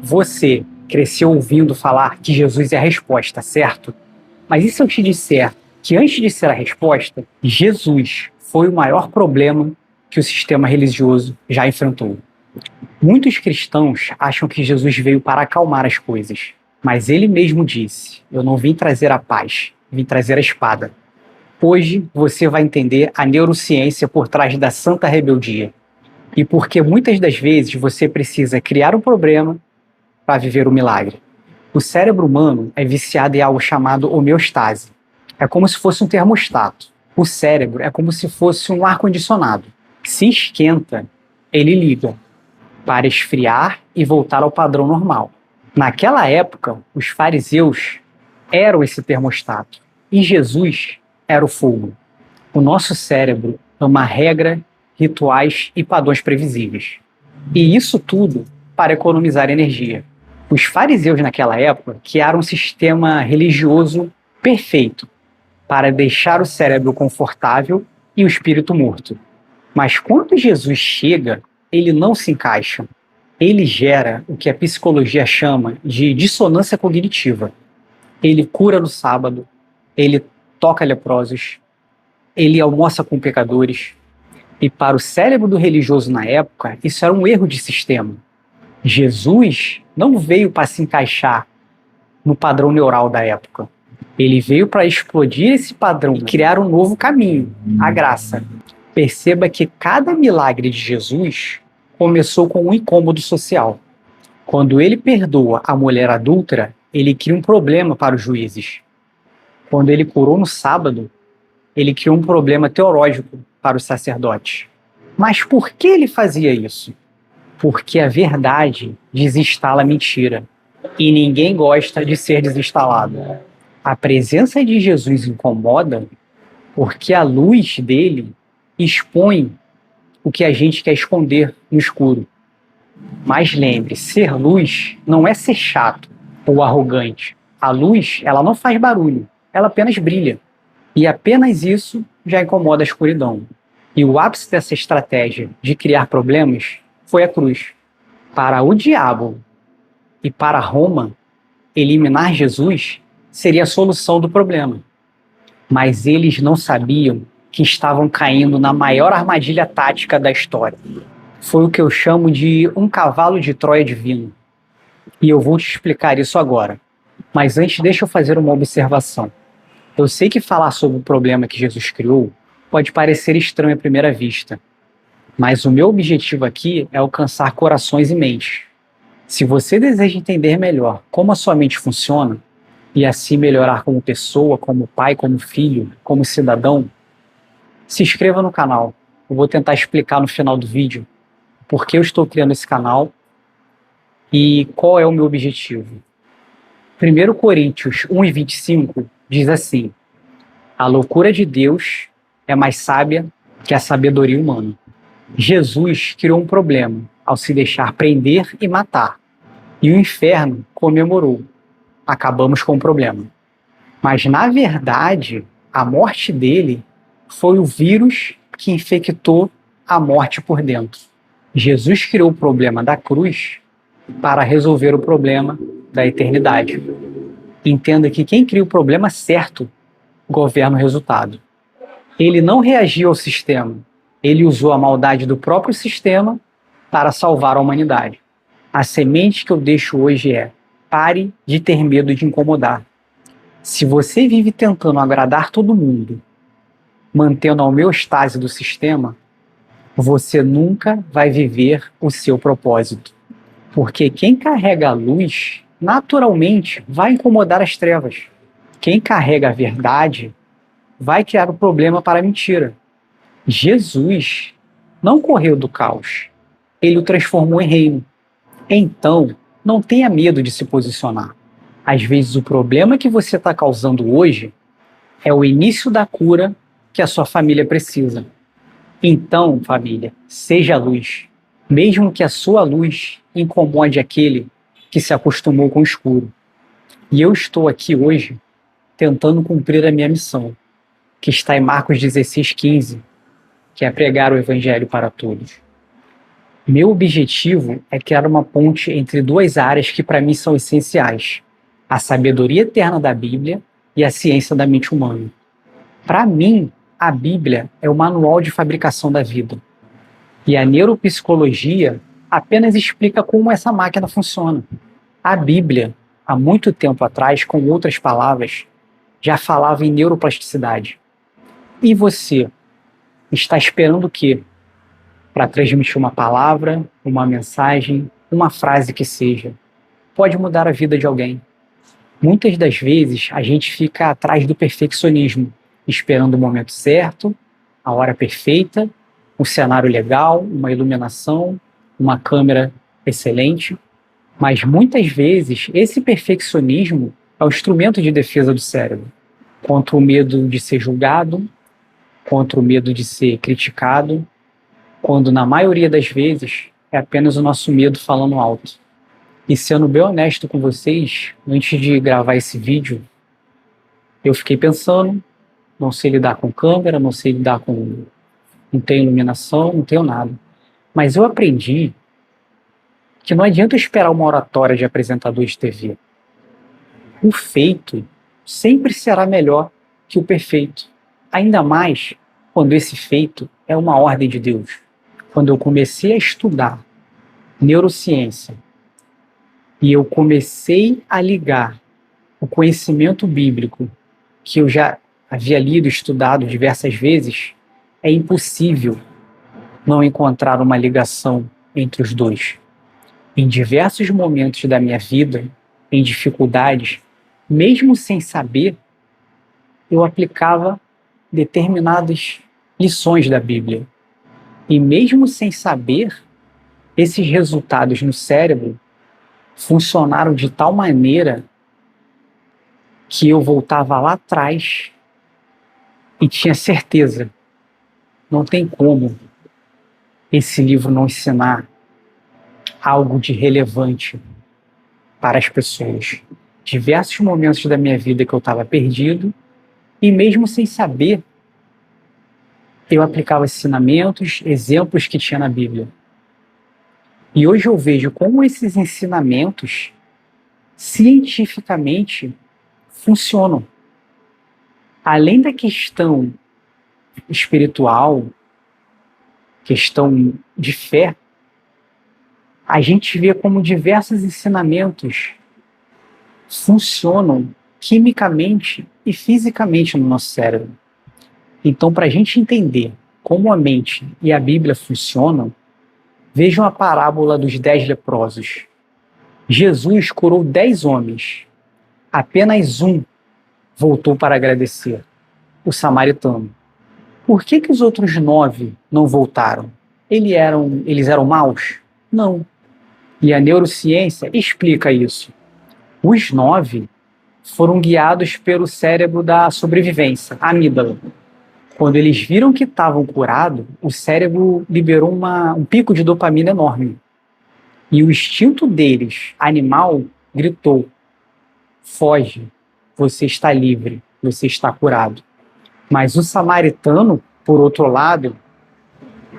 Você cresceu ouvindo falar que Jesus é a resposta, certo? Mas e se eu te disser que antes de ser a resposta, Jesus foi o maior problema que o sistema religioso já enfrentou? Muitos cristãos acham que Jesus veio para acalmar as coisas, mas ele mesmo disse: "Eu não vim trazer a paz, vim trazer a espada." Hoje você vai entender a neurociência por trás da santa rebeldia e porque muitas das vezes você precisa criar um problema para viver o milagre. O cérebro humano é viciado em algo chamado homeostase. É como se fosse um termostato. O cérebro é como se fosse um ar-condicionado. Se esquenta, ele liga para esfriar e voltar ao padrão normal. Naquela época, os fariseus eram esse termostato e Jesus era o fogo. O nosso cérebro ama regra, rituais e padrões previsíveis. E isso tudo para economizar energia. Os fariseus naquela época criaram um sistema religioso perfeito para deixar o cérebro confortável e o espírito morto. Mas quando Jesus chega, ele não se encaixa. Ele gera o que a psicologia chama de dissonância cognitiva. Ele cura no sábado, ele toca leprosos, ele almoça com pecadores. E para o cérebro do religioso na época, isso era um erro de sistema. Jesus não veio para se encaixar no padrão neural da época. Ele veio para explodir esse padrão e criar um novo caminho, a graça. Perceba que cada milagre de Jesus começou com um incômodo social. Quando ele perdoa a mulher adúltera, ele cria um problema para os juízes. Quando ele curou no sábado, ele criou um problema teológico para os sacerdotes. Mas por que ele fazia isso? Porque a verdade desinstala a mentira. E ninguém gosta de ser desinstalado. A presença de Jesus incomoda porque a luz dele expõe o que a gente quer esconder no escuro. Mas lembre, ser luz não é ser chato ou arrogante. A luz, ela não faz barulho, ela apenas brilha. E apenas isso já incomoda a escuridão. E o ápice dessa estratégia de criar problemas foi a cruz. Para o diabo e para Roma, eliminar Jesus seria a solução do problema. Mas eles não sabiam que estavam caindo na maior armadilha tática da história. Foi o que eu chamo de um cavalo de Troia divino. E eu vou te explicar isso agora. Mas antes, deixa eu fazer uma observação. Eu sei que falar sobre o problema que Jesus criou pode parecer estranho à primeira vista, mas o meu objetivo aqui é alcançar corações e mentes. Se você deseja entender melhor como a sua mente funciona, e assim melhorar como pessoa, como pai, como filho, como cidadão, se inscreva no canal. Eu vou tentar explicar no final do vídeo por que eu estou criando esse canal e qual é o meu objetivo. 1 Coríntios 1:25 diz assim: "A loucura de Deus é mais sábia que a sabedoria humana." Jesus criou um problema ao se deixar prender e matar. E o inferno comemorou. Acabamos com o problema. Mas, na verdade, a morte dele foi o vírus que infectou a morte por dentro. Jesus criou o problema da cruz para resolver o problema da eternidade. Entenda que quem cria o problema certo governa o resultado. Ele não reagiu ao sistema. Ele usou a maldade do próprio sistema para salvar a humanidade. A semente que eu deixo hoje é: pare de ter medo de incomodar. Se você vive tentando agradar todo mundo, mantendo a homeostase do sistema, você nunca vai viver o seu propósito. Porque quem carrega a luz, naturalmente, vai incomodar as trevas. Quem carrega a verdade vai criar o problema para a mentira. Jesus não correu do caos. Ele o transformou em reino. Então, não tenha medo de se posicionar. Às vezes o problema que você está causando hoje é o início da cura que a sua família precisa. Então, família, seja a luz. Mesmo que a sua luz incomode aquele que se acostumou com o escuro. E eu estou aqui hoje tentando cumprir a minha missão, que está em Marcos 16:15, que é pregar o evangelho para todos. Meu objetivo é criar uma ponte entre duas áreas que para mim são essenciais: a sabedoria eterna da Bíblia e a ciência da mente humana. Para mim, a Bíblia é o manual de fabricação da vida. E a neuropsicologia apenas explica como essa máquina funciona. A Bíblia, há muito tempo atrás, com outras palavras, já falava em neuroplasticidade. E você está esperando o quê? Para transmitir uma palavra, uma mensagem, uma frase que seja. Pode mudar a vida de alguém. Muitas das vezes a gente fica atrás do perfeccionismo, esperando o momento certo, a hora perfeita, um cenário legal, uma iluminação, uma câmera excelente. Mas muitas vezes esse perfeccionismo é o instrumento de defesa do cérebro contra o medo de ser julgado, contra o medo de ser criticado, quando na maioria das vezes é apenas o nosso medo falando alto. E sendo bem honesto com vocês, antes de gravar esse vídeo, eu fiquei pensando, não sei lidar com câmera, não sei lidar com... não tenho iluminação, não tenho nada. Mas eu aprendi que não adianta esperar uma oratória de apresentador de TV. O feito sempre será melhor que o perfeito. Ainda mais quando esse feito é uma ordem de Deus. Quando eu comecei a estudar neurociência e eu comecei a ligar o conhecimento bíblico que eu já havia lido e estudado diversas vezes, é impossível não encontrar uma ligação entre os dois. Em diversos momentos da minha vida, em dificuldades, mesmo sem saber, eu aplicava determinadas lições da Bíblia. E mesmo sem saber, esses resultados no cérebro funcionaram de tal maneira que eu voltava lá atrás e tinha certeza, não tem como esse livro não ensinar algo de relevante para as pessoas. Diversos momentos da minha vida que eu estava perdido e mesmo sem saber, eu aplicava ensinamentos, exemplos que tinha na Bíblia. E hoje eu vejo como esses ensinamentos cientificamente funcionam. Além da questão espiritual, questão de fé, a gente vê como diversos ensinamentos funcionam quimicamente e fisicamente no nosso cérebro. Então, para a gente entender como a mente e a Bíblia funcionam, vejam a parábola dos 10 leprosos. Jesus curou 10 homens. Apenas um voltou para agradecer, o samaritano. Por que os outros 9 não voltaram? Eles eram maus? Não. E a neurociência explica isso. Os 9 foram guiados pelo cérebro da sobrevivência, a amígdala. Quando eles viram que estavam curados, o cérebro liberou um pico de dopamina enorme. E o instinto deles, animal, gritou: foge, você está livre, você está curado. Mas o samaritano, por outro lado,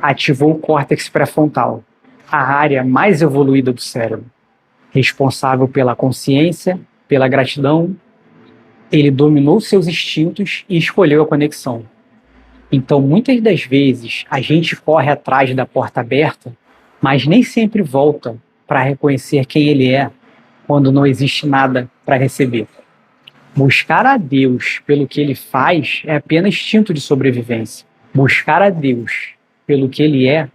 ativou o córtex pré-frontal, a área mais evoluída do cérebro, responsável pela consciência, pela gratidão. Ele dominou seus instintos e escolheu a conexão. Então, muitas das vezes, a gente corre atrás da porta aberta, mas nem sempre volta para reconhecer quem ele é quando não existe nada para receber. Buscar a Deus pelo que ele faz é apenas instinto de sobrevivência. Buscar a Deus pelo que ele é,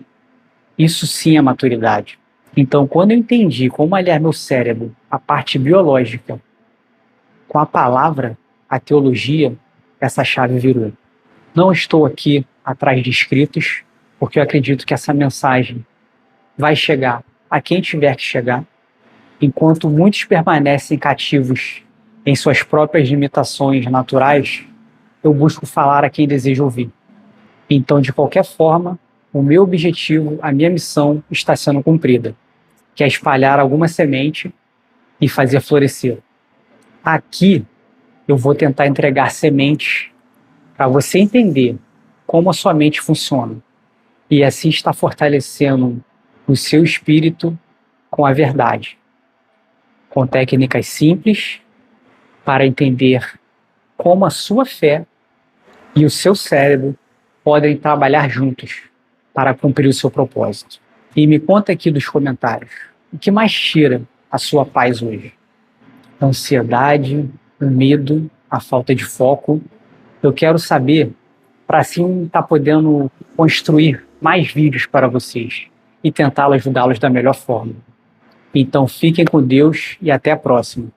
isso sim é maturidade. Então, quando eu entendi como aliar meu cérebro, a parte biológica, com a palavra, a teologia, essa chave virou. Não estou aqui atrás de escritos, porque eu acredito que essa mensagem vai chegar a quem tiver que chegar, enquanto muitos permanecem cativos em suas próprias limitações naturais, eu busco falar a quem deseja ouvir. Então, de qualquer forma, o meu objetivo, a minha missão está sendo cumprida, que é espalhar alguma semente e fazer florescer. Aqui, eu vou tentar entregar sementes para você entender como a sua mente funciona e assim estar fortalecendo o seu espírito com a verdade, com técnicas simples para entender como a sua fé e o seu cérebro podem trabalhar juntos para cumprir o seu propósito. E me conta aqui dos comentários, o que mais tira a sua paz hoje? A ansiedade, o medo, a falta de foco? Eu quero saber, para assim estar podendo construir mais vídeos para vocês e tentar ajudá-los da melhor forma. Então fiquem com Deus e até a próxima.